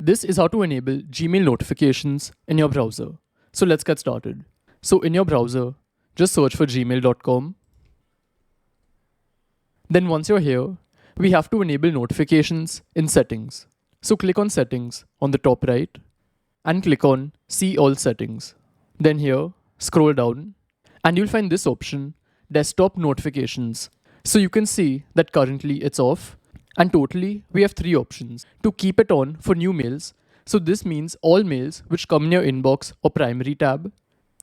This is how to enable Gmail notifications in your browser. So let's get started. So in your browser, just search for gmail.com. Then once you're here, we have to enable notifications in settings. So click on settings on the top right and click on see all settings. Then here, scroll down and you'll find this option, desktop notifications. So you can see that currently it's off. And totally, we have 3 options. To keep it on for new mails, so this means all mails which come in your inbox or primary tab.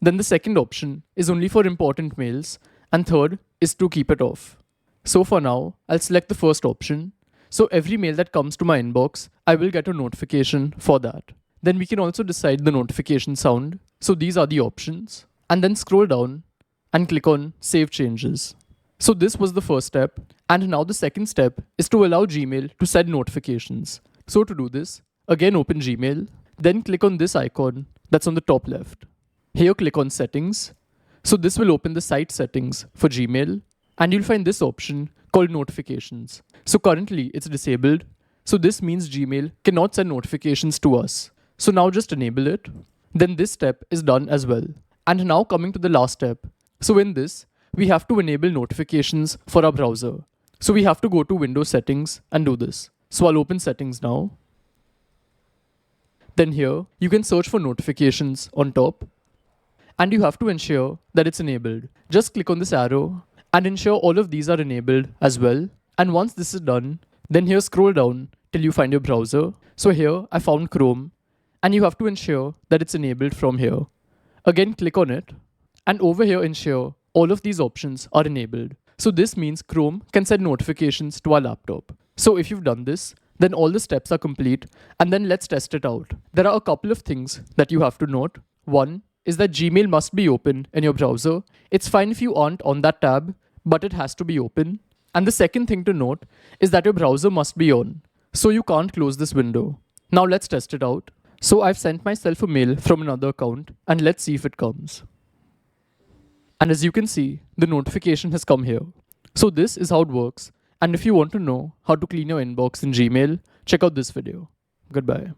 Then the second option is only for important mails, and third is to keep it off. So for now, I'll select the first option. So every mail that comes to my inbox, I will get a notification for that. Then we can also decide the notification sound. So these are the options. And then scroll down and click on Save Changes. So this was the first step, and now the second step is to allow Gmail to send notifications. So to do this, again open Gmail, then click on this icon that's on the top left. Here click on Settings. So this will open the site settings for Gmail, and you'll find this option called Notifications. So currently it's disabled, so this means Gmail cannot send notifications to us. So now just enable it. Then this step is done as well. And now coming to the last step. So in this, we have to enable notifications for our browser. So we have to go to Windows Settings and do this. So I'll open Settings now. Then here, you can search for notifications on top. And you have to ensure that it's enabled. Just click on this arrow and ensure all of these are enabled as well. And once this is done, then here scroll down till you find your browser. So here I found Chrome, and you have to ensure that it's enabled from here. Again, click on it, and over here ensure all of these options are enabled. So this means Chrome can send notifications to our laptop. So if you've done this, then all the steps are complete, and then let's test it out. There are a couple of things that you have to note. One is that Gmail must be open in your browser. It's fine if you aren't on that tab, but it has to be open. And the second thing to note is that your browser must be on, so you can't close this window. Now let's test it out. So I've sent myself a mail from another account, and let's see if it comes. And as you can see, the notification has come here. So this is how it works. And if you want to know how to clean your inbox in Gmail, check out this video. Goodbye.